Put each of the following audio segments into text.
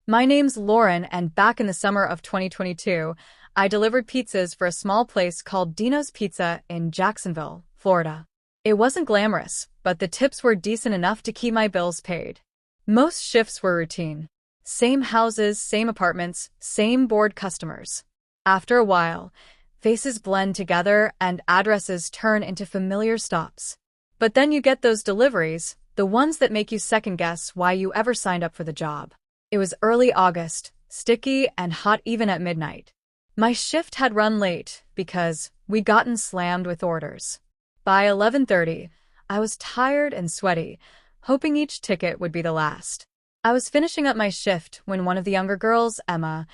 My name's Lauren, and back in the summer of 2022, I delivered pizzas for a small place called Dino's Pizza in Jacksonville, Florida. It wasn't glamorous, but the tips were decent enough to keep my bills paid. Most shifts were routine. Same houses, same apartments, same bored customers. After a while, faces blend together and addresses turn into familiar stops. But then you get those deliveries, the ones that make you second-guess why you ever signed up for the job. It was early August, sticky and hot even at midnight. My shift had run late because we'd gotten slammed with orders. By 11:30, I was tired and sweaty, hoping each ticket would be the last. I was finishing up my shift when one of the younger girls, Emma,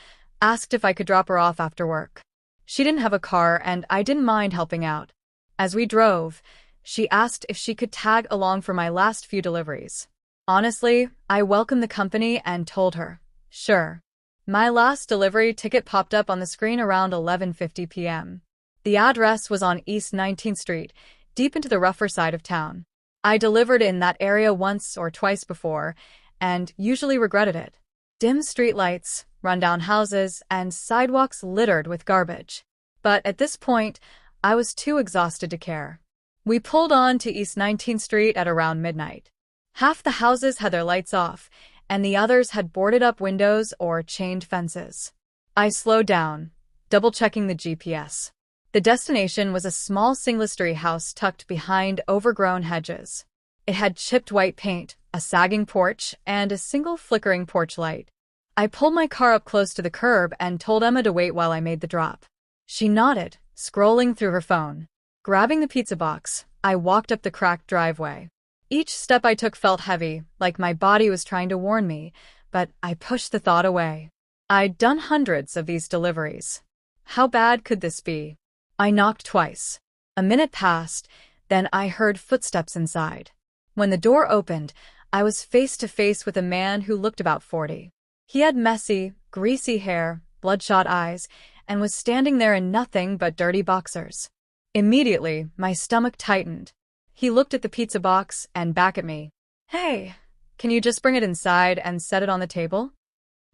asked if I could drop her off after work. She didn't have a car, and I didn't mind helping out. As we drove, she asked if she could tag along for my last few deliveries. Honestly, I welcomed the company and told her, sure. My last delivery ticket popped up on the screen around 11:50 p.m. The address was on East 19th Street, deep into the rougher side of town. I delivered in that area once or twice before, and usually regretted it. Dim streetlights, rundown houses, and sidewalks littered with garbage. But at this point, I was too exhausted to care. We pulled on to East 19th Street at around midnight. Half the houses had their lights off, and the others had boarded up windows or chained fences. I slowed down, double-checking the GPS. The destination was a small single-story house tucked behind overgrown hedges. It had chipped white paint, a sagging porch, and a single flickering porch light. I pulled my car up close to the curb and told Emma to wait while I made the drop. She nodded, scrolling through her phone. Grabbing the pizza box, I walked up the cracked driveway. Each step I took felt heavy, like my body was trying to warn me, but I pushed the thought away. I'd done hundreds of these deliveries. How bad could this be? I knocked twice. A minute passed, then I heard footsteps inside. When the door opened, I was face to face with a man who looked about 40. He had messy, greasy hair, bloodshot eyes, and was standing there in nothing but dirty boxers. Immediately, my stomach tightened. He looked at the pizza box and back at me. Hey, can you just bring it inside and set it on the table?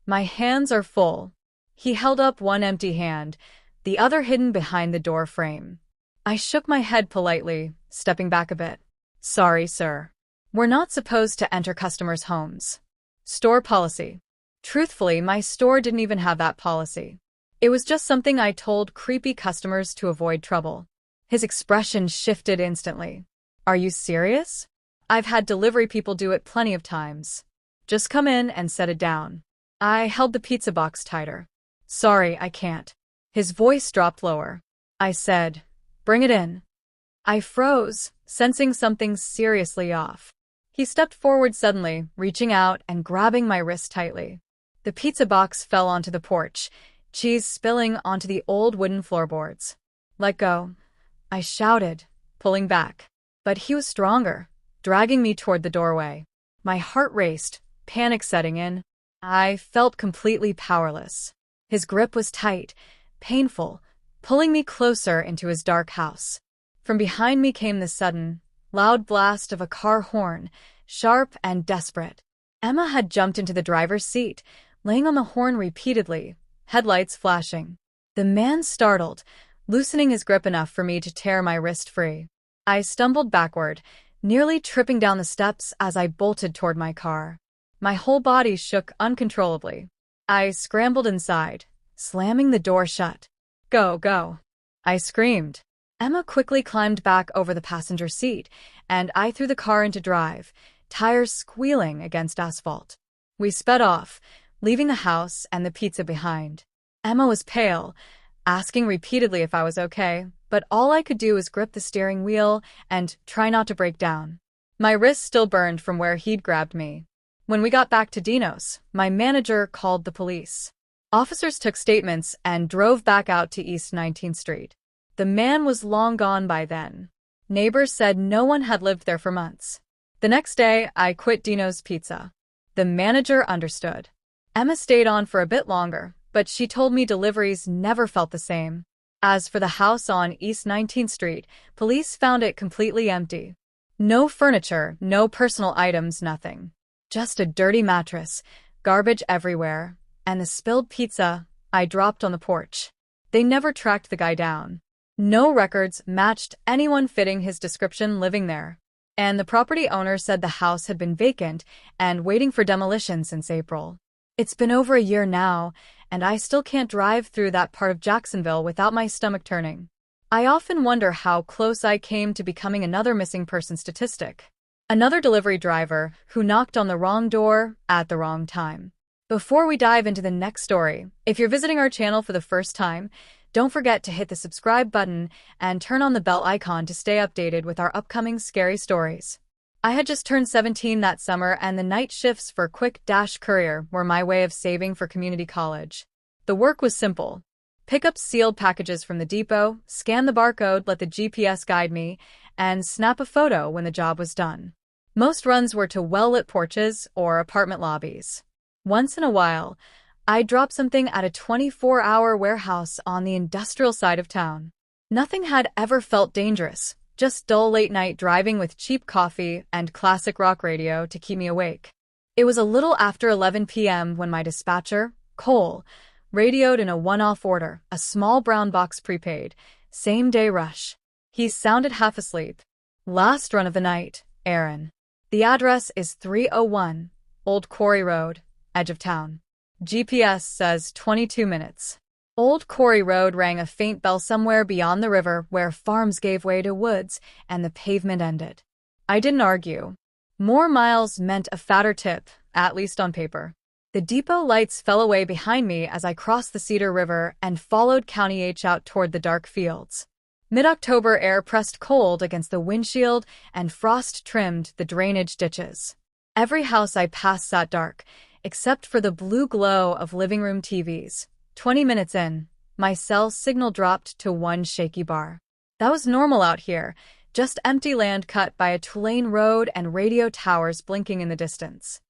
My hands are full. He held up one empty hand, the other hidden behind the door frame. I shook my head politely, stepping back a bit. Sorry, sir. We're not supposed to enter customers' homes. Store policy. Truthfully, my store didn't even have that policy. It was just something I told creepy customers to avoid trouble. His expression shifted instantly. Are you serious? I've had delivery people do it plenty of times. Just come in and set it down. I held the pizza box tighter. Sorry, I can't. His voice dropped lower. I said, bring it in. I froze, sensing something seriously off. He stepped forward suddenly, reaching out and grabbing my wrist tightly. The pizza box fell onto the porch, cheese spilling onto the old wooden floorboards. Let go. I shouted, pulling back. But he was stronger, dragging me toward the doorway. My heart raced, panic setting in. I felt completely powerless. His grip was tight, painful, pulling me closer into his dark house. From behind me came the sudden, loud blast of a car horn, sharp and desperate. Emma had jumped into the driver's seat, laying on the horn repeatedly, headlights flashing. The man startled, loosening his grip enough for me to tear my wrist free. I stumbled backward, nearly tripping down the steps as I bolted toward my car. My whole body shook uncontrollably. I scrambled inside, slamming the door shut. Go, go. I screamed. Emma quickly climbed back over the passenger seat, and I threw the car into drive, tires squealing against asphalt. We sped off, leaving the house and the pizza behind. Emma was pale, asking repeatedly if I was okay, but all I could do was grip the steering wheel and try not to break down. My wrist still burned from where he'd grabbed me. When we got back to Dino's, my manager called the police. Officers took statements and drove back out to East 19th Street. The man was long gone by then. Neighbors said no one had lived there for months. The next day, I quit Dino's Pizza. The manager understood. Emma stayed on for a bit longer, but she told me deliveries never felt the same. As for the house on East 19th Street, police found it completely empty. No furniture, no personal items, nothing. Just a dirty mattress, garbage everywhere, and the spilled pizza I dropped on the porch. They never tracked the guy down. No records matched anyone fitting his description living there. And the property owner said the house had been vacant and waiting for demolition since April. It's been over a year now, and I still can't drive through that part of Jacksonville without my stomach turning. I often wonder how close I came to becoming another missing person statistic. Another delivery driver who knocked on the wrong door at the wrong time. Before we dive into the next story, if you're visiting our channel for the first time, don't forget to hit the subscribe button and turn on the bell icon to stay updated with our upcoming scary stories. I had just turned 17 that summer, and the night shifts for Quick Dash Courier were my way of saving for community college. The work was simple. Pick up sealed packages from the depot, scan the barcode, let the GPS guide me, and snap a photo when the job was done. Most runs were to well-lit porches or apartment lobbies. Once in a while, I'd drop something at a 24-hour warehouse on the industrial side of town. Nothing had ever felt dangerous, just dull late-night driving with cheap coffee and classic rock radio to keep me awake. It was a little after 11 p.m. when my dispatcher, Cole, radioed in a one-off order, a small brown box prepaid, same-day rush. He sounded half asleep. Last run of the night, Aaron. The address is 301 Old Quarry Road, edge of town. GPS says 22 minutes. Old Quarry Road rang a faint bell somewhere beyond the river where farms gave way to woods and the pavement ended. I didn't argue. More miles meant a fatter tip, at least on paper. The depot lights fell away behind me as I crossed the Cedar River and followed County H out toward the dark fields. Mid-October air pressed cold against the windshield and frost trimmed the drainage ditches. Every house I passed sat dark, except for the blue glow of living room TVs. 20 minutes in, my cell signal dropped to one shaky bar. That was normal out here, just empty land cut by a two-lane road and radio towers blinking in the distance.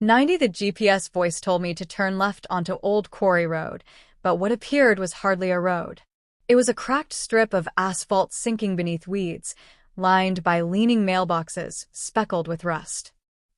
90 The GPS voice told me to turn left onto Old Quarry Road, but what appeared was hardly a road. It was a cracked strip of asphalt sinking beneath weeds, lined by leaning mailboxes, speckled with rust.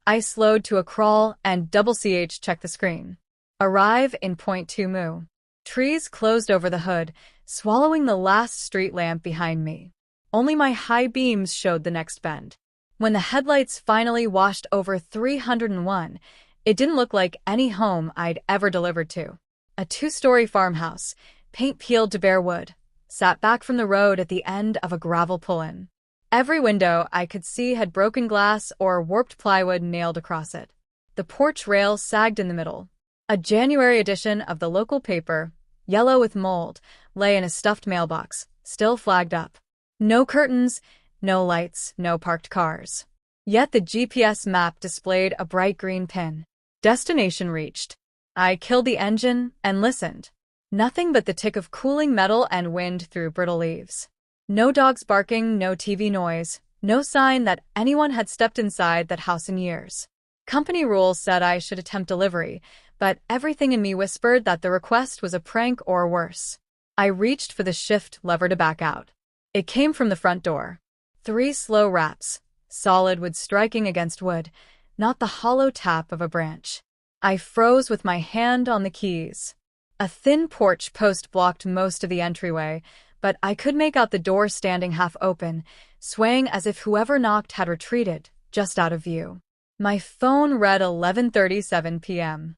I slowed to a crawl and double-CH checked the screen. Arrive in .2 mu. Trees closed over the hood, swallowing the last street lamp behind me. Only my high beams showed the next bend. When the headlights finally washed over 301, it didn't look like any home I'd ever delivered to. A two-story farmhouse, paint peeled to bare wood, sat back from the road at the end of a gravel pull-in. Every window I could see had broken glass or warped plywood nailed across it. The porch rail sagged in the middle. A January edition of the local paper, yellow with mold, lay in a stuffed mailbox, still flagged up. No curtains, no lights, no parked cars. Yet the GPS map displayed a bright green pin. Destination reached. I killed the engine and listened. Nothing but the tick of cooling metal and wind through brittle leaves. No dogs barking, no TV noise, no sign that anyone had stepped inside that house in years. Company rules said I should attempt delivery, but everything in me whispered that the request was a prank or worse. I reached for the shift lever to back out. It came from the front door. 3 slow raps, solid wood striking against wood, not the hollow tap of a branch. I froze with my hand on the keys. A thin porch post blocked most of the entryway, but I could make out the door standing half open, swaying as if whoever knocked had retreated, just out of view. My phone read 11:37 p.m.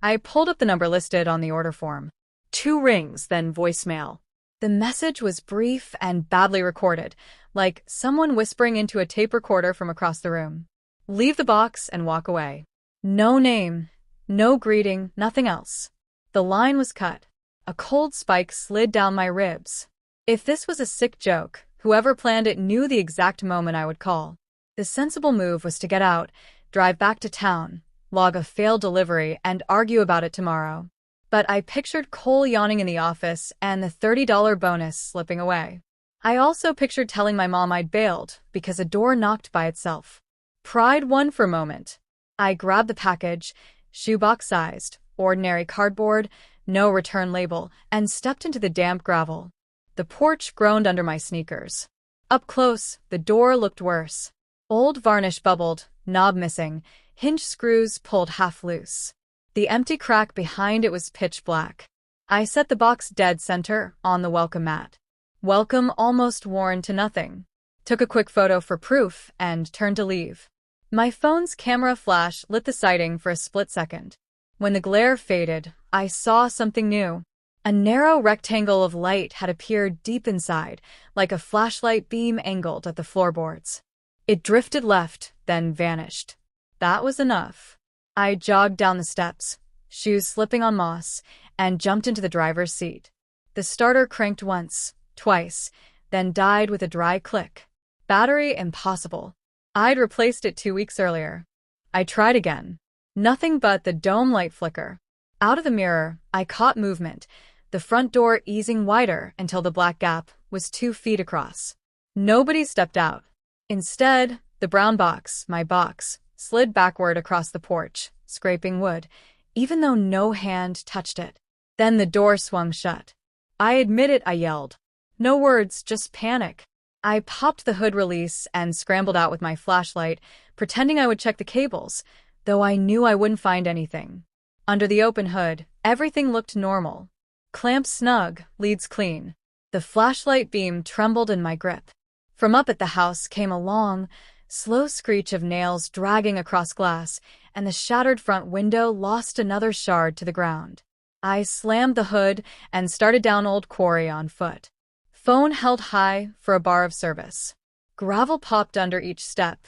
I pulled up the number listed on the order form. 2 rings, then voicemail. The message was brief and badly recorded, like someone whispering into a tape recorder from across the room. Leave the box and walk away. No name, no greeting, nothing else. The line was cut. A cold spike slid down my ribs. If this was a sick joke, whoever planned it knew the exact moment I would call. The sensible move was to get out, drive back to town, log a failed delivery, and argue about it tomorrow. But I pictured Cole yawning in the office and the $30 bonus slipping away. I also pictured telling my mom I'd bailed because a door knocked by itself. Pride won for a moment. I grabbed the package, shoebox-sized, ordinary cardboard, no return label, and stepped into the damp gravel. The porch groaned under my sneakers. Up close, the door looked worse. Old varnish bubbled, knob missing, hinge screws pulled half loose. The empty crack behind it was pitch black. I set the box dead center on the welcome mat. Welcome almost worn to nothing. Took a quick photo for proof and turned to leave. My phone's camera flash lit the sighting for a split second. When the glare faded, I saw something new. A narrow rectangle of light had appeared deep inside, like a flashlight beam angled at the floorboards. It drifted left, then vanished. That was enough. I jogged down the steps, shoes slipping on moss, and jumped into the driver's seat. The starter cranked once, twice, then died with a dry click. Battery impossible. I'd replaced it 2 weeks earlier. I tried again. Nothing but the dome light flicker. Out of the mirror, I caught movement, the front door easing wider until the black gap was 2 feet across. Nobody stepped out. Instead, the brown box, my box, slid backward across the porch, scraping wood, even though no hand touched it. Then the door swung shut. I admit it, I yelled. No words, just panic. I popped the hood release and scrambled out with my flashlight, pretending I would check the cables, though I knew I wouldn't find anything. Under the open hood, everything looked normal. Clamps snug, leads clean. The flashlight beam trembled in my grip. From up at the house came a long, slow screech of nails dragging across glass, and the shattered front window lost another shard to the ground. I slammed the hood and started down Old Quarry on foot. Phone held high for a bar of service. Gravel popped under each step,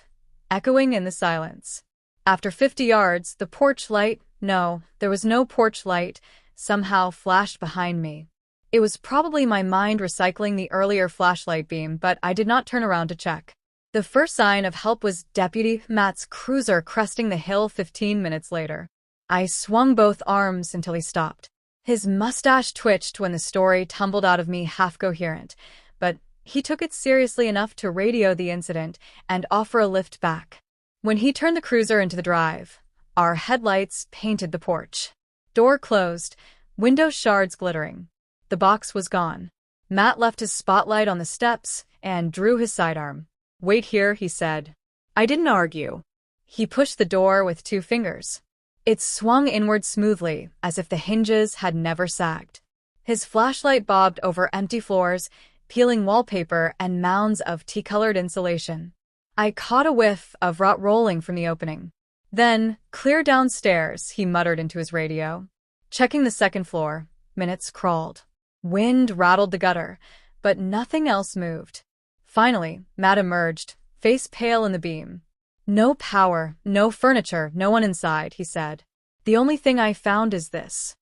echoing in the silence. After 50 yards, the porch light, no, there was no porch light, somehow flashed behind me. It was probably my mind recycling the earlier flashlight beam, but I did not turn around to check. The first sign of help was Deputy Matt's cruiser cresting the hill 15 minutes later. I swung both arms until he stopped. His mustache twitched when the story tumbled out of me half-coherent, but he took it seriously enough to radio the incident and offer a lift back. When he turned the cruiser into the drive, our headlights painted the porch. Door closed, window shards glittering. The box was gone. Matt left his spotlight on the steps and drew his sidearm. "Wait here," he said. I didn't argue. He pushed the door with 2 fingers. It swung inward smoothly, as if the hinges had never sagged. His flashlight bobbed over empty floors, peeling wallpaper and mounds of tea-colored insulation. I caught a whiff of rot rolling from the opening. Then, "Clear downstairs," he muttered into his radio. Checking the second floor, minutes crawled. Wind rattled the gutter, but nothing else moved. Finally, Matt emerged, face pale in the beam. "No power, no furniture, no one inside," he said. "The only thing I found is this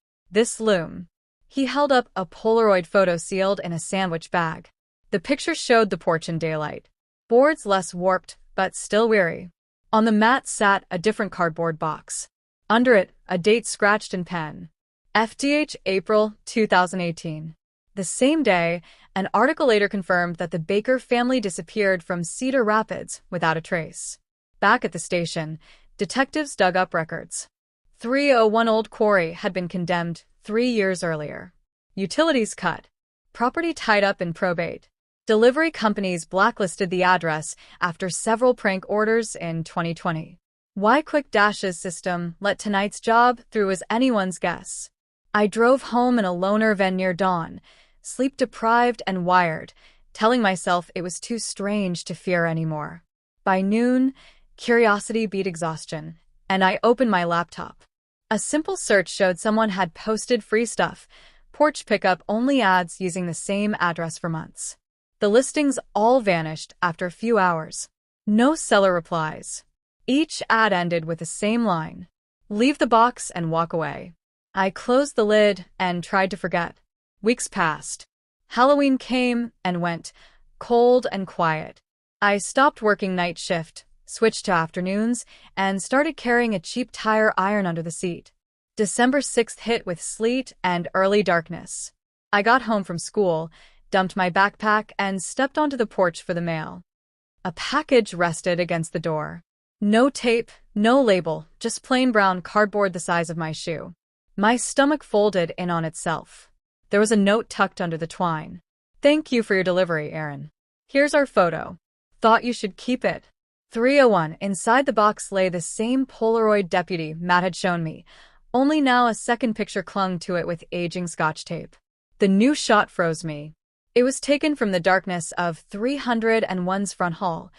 loom." He held up a Polaroid photo sealed in a sandwich bag. The picture showed the porch in daylight. Boards less warped, but still weary. On the mat sat a different cardboard box. Under it, a date scratched in pen. FTH April 2018. The same day, an article later confirmed that the Baker family disappeared from Cedar Rapids without a trace. Back at the station, detectives dug up records. 301 Old Quarry had been condemned 3 years earlier. Utilities cut. Property tied up in probate. Delivery companies blacklisted the address after several prank orders in 2020. Why Quick Dash's system let tonight's job through is anyone's guess. I drove home in a loner van near dawn, sleep-deprived and wired, telling myself it was too strange to fear anymore. By noon, curiosity beat exhaustion, and I opened my laptop. A simple search showed someone had posted free stuff, porch pickup only ads using the same address for months. The listings all vanished after a few hours. No seller replies. Each ad ended with the same line: "Leave the box and walk away." I closed the lid and tried to forget. Weeks passed. Halloween came and went, cold and quiet. I stopped working night shift, switched to afternoons, and started carrying a cheap tire iron under the seat. December 6th hit with sleet and early darkness. I got home from school, dumped my backpack, and stepped onto the porch for the mail. A package rested against the door. No tape, no label, just plain brown cardboard the size of my shoe. My stomach folded in on itself. There was a note tucked under the twine. "Thank you for your delivery, Aaron. Here's our photo. Thought you should keep it." 301. Inside the box lay the same Polaroid deputy Matt had shown me, Only now a second picture clung to it with aging scotch tape. The new shot froze me. It was taken from the darkness of 301's front hall,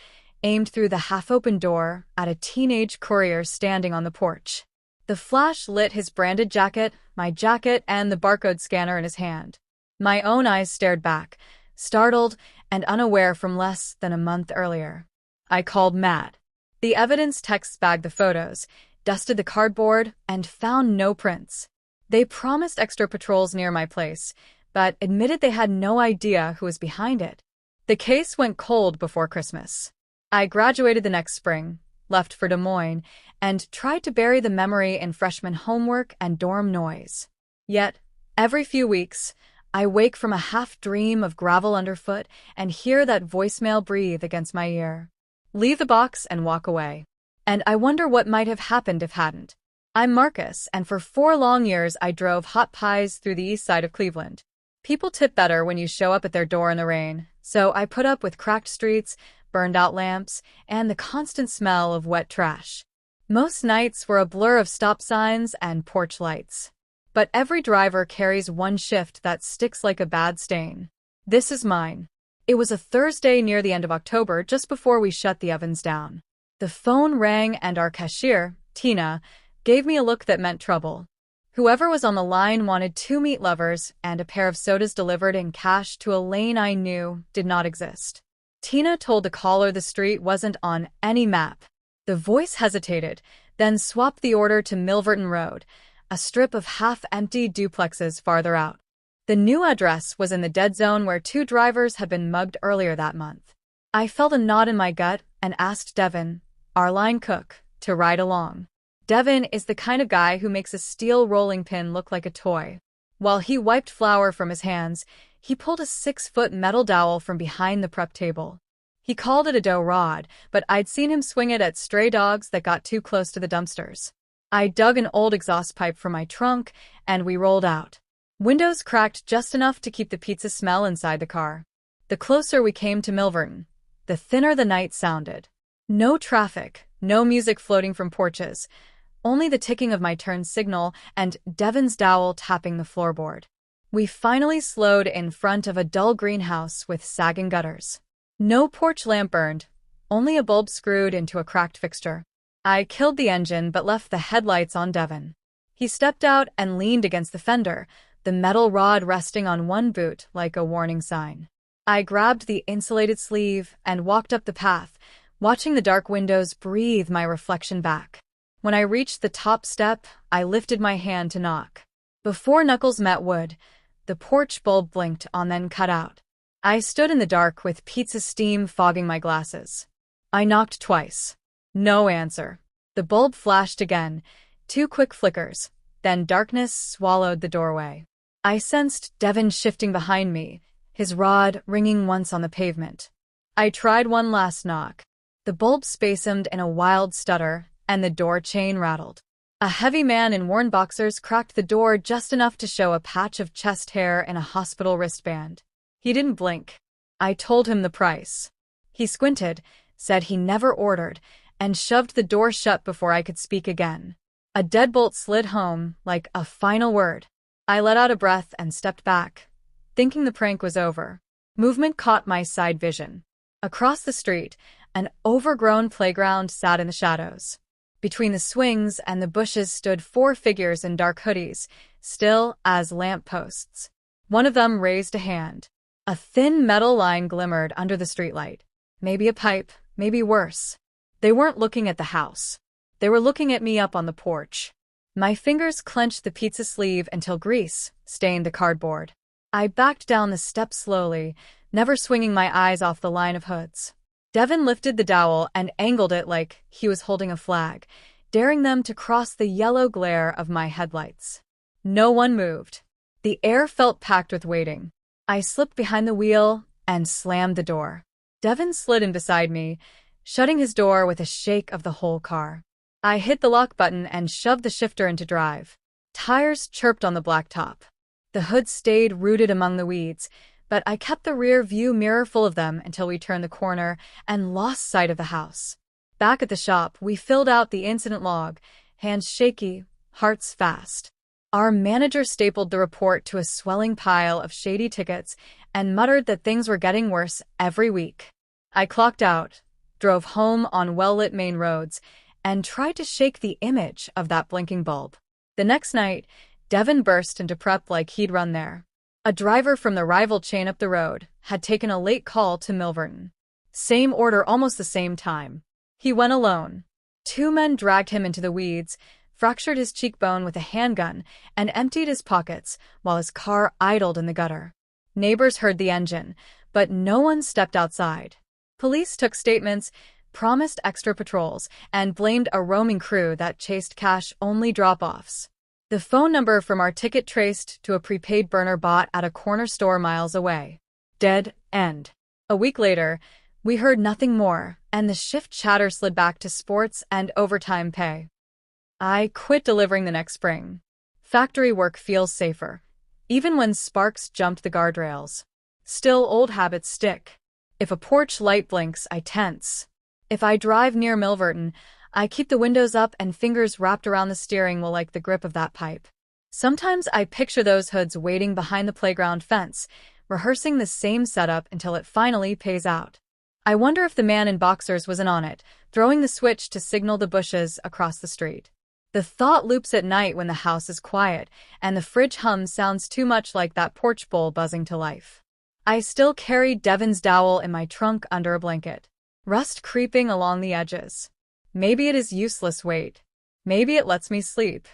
aimed through the half-open door at a teenage courier standing on the porch. The flash lit his branded jacket, my jacket, and the barcode scanner in his hand. My own eyes stared back, startled and unaware from less than a month earlier. I called Matt. The evidence techs bagged the photos, dusted the cardboard, and found no prints. They promised extra patrols near my place, but admitted they had no idea who was behind it. The case went cold before Christmas. I graduated the next spring, left for Des Moines, and tried to bury the memory in freshman homework and dorm noise. Yet, every few weeks, I wake from a half-dream of gravel underfoot and hear that voicemail breathe against my ear. Leave the box and walk away. And I wonder what might have happened if hadn't. I'm Marcus, and for 4 long years I drove hot pies through the east side of Cleveland. People tip better when you show up at their door in the rain, so I put up with cracked streets, burned-out lamps, and the constant smell of wet trash. Most nights were a blur of stop signs and porch lights. But every driver carries one shift that sticks like a bad stain. This is mine. It was a Thursday near the end of October, just before we shut the ovens down. The phone rang and our cashier, Tina, gave me a look that meant trouble. Whoever was on the line wanted 2 meat lovers and a pair of sodas delivered in cash to a lane I knew did not exist. Tina told the caller the street wasn't on any map. The voice hesitated, then swapped the order to Milverton Road, a strip of half-empty duplexes farther out. The new address was in the dead zone where 2 drivers had been mugged earlier that month. I felt a knot in my gut and asked Devin, our line cook, to ride along. Devin is the kind of guy who makes a steel rolling pin look like a toy. While he wiped flour from his hands, he pulled a 6-foot metal dowel from behind the prep table. He called it a dough rod, but I'd seen him swing it at stray dogs that got too close to the dumpsters. I dug an old exhaust pipe from my trunk, and we rolled out. Windows cracked just enough to keep the pizza smell inside the car. The closer we came to Milverton, the thinner the night sounded. No traffic, no music floating from porches, only the ticking of my turn signal and Devin's dowel tapping the floorboard. We finally slowed in front of a dull greenhouse with sagging gutters. No porch lamp burned, only a bulb screwed into a cracked fixture. I killed the engine but left the headlights on Devin. He stepped out and leaned against the fender, the metal rod resting on one boot like a warning sign. I grabbed the insulated sleeve and walked up the path, watching the dark windows breathe my reflection back. When I reached the top step, I lifted my hand to knock. Before knuckles met wood, the porch bulb blinked on, then cut out. I stood in the dark with pizza steam fogging my glasses. I knocked twice. No answer. The bulb flashed again, 2 quick flickers, then darkness swallowed the doorway. I sensed Devin shifting behind me, his rod ringing once on the pavement. I tried one last knock. The bulb spasmed in a wild stutter, and the door chain rattled. A heavy man in worn boxers cracked the door just enough to show a patch of chest hair and a hospital wristband. He didn't blink. I told him the price. He squinted, said he never ordered, and shoved the door shut before I could speak again. A deadbolt slid home, like a final word. I let out a breath and stepped back, thinking the prank was over. Movement caught my side vision. Across the street, an overgrown playground sat in the shadows. Between the swings and the bushes stood 4 figures in dark hoodies, still as lampposts. One of them raised a hand. A thin metal line glimmered under the streetlight. Maybe a pipe, maybe worse. They weren't looking at the house. They were looking at me up on the porch. My fingers clenched the pizza sleeve until grease stained the cardboard. I backed down the steps slowly, never swinging my eyes off the line of hoods. Devin lifted the dowel and angled it like he was holding a flag, daring them to cross the yellow glare of my headlights. No one moved. The air felt packed with waiting. I slipped behind the wheel and slammed the door. Devin slid in beside me, shutting his door with a shake of the whole car. I hit the lock button and shoved the shifter into drive. Tires chirped on the blacktop. The hood stayed rooted among the weeds, but I kept the rear view mirror full of them until we turned the corner and lost sight of the house. Back at the shop, we filled out the incident log, hands shaky, hearts fast. Our manager stapled the report to a swelling pile of shady tickets and muttered that things were getting worse every week. I clocked out, drove home on well-lit main roads, and tried to shake the image of that blinking bulb. The next night, Devin burst into prep like he'd run there. A driver from the rival chain up the road had taken a late call to Milverton. Same order, almost the same time. He went alone. 2 men dragged him into the weeds, fractured his cheekbone with a handgun, and emptied his pockets while his car idled in the gutter. Neighbors heard the engine, but no one stepped outside. Police took statements, promised extra patrols, and blamed a roaming crew that chased cash-only drop-offs. The phone number from our ticket traced to a prepaid burner bought at a corner store miles away. Dead end. A week later, we heard nothing more, and the shift chatter slid back to sports and overtime pay. I quit delivering the next spring. Factory work feels safer, even when sparks jumped the guardrails. Still, old habits stick. If a porch light blinks, I tense. If I drive near Milverton, I keep the windows up and fingers wrapped around the steering wheel like the grip of that pipe. Sometimes I picture those hoods waiting behind the playground fence, rehearsing the same setup until it finally pays out. I wonder if the man in boxers was in on it, throwing the switch to signal the bushes across the street. The thought loops at night when the house is quiet, and the fridge hum sounds too much like that porch bowl buzzing to life. I still carry Devin's dowel in my trunk under a blanket. Rust creeping along the edges. Maybe it is useless weight. Maybe it lets me sleep.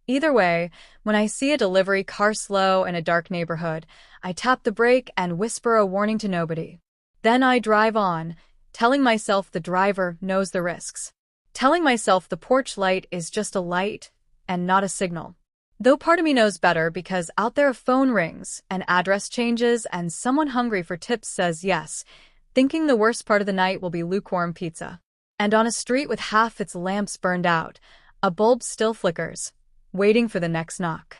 Either way, when I see a delivery car slow in a dark neighborhood, I tap the brake and whisper a warning to nobody. Then I drive on, telling myself the driver knows the risks. Telling myself the porch light is just a light and not a signal. Though part of me knows better because out there a phone rings, an address changes, and someone hungry for tips says yes, thinking the worst part of the night will be lukewarm pizza. And on a street with half its lamps burned out, a bulb still flickers, waiting for the next knock.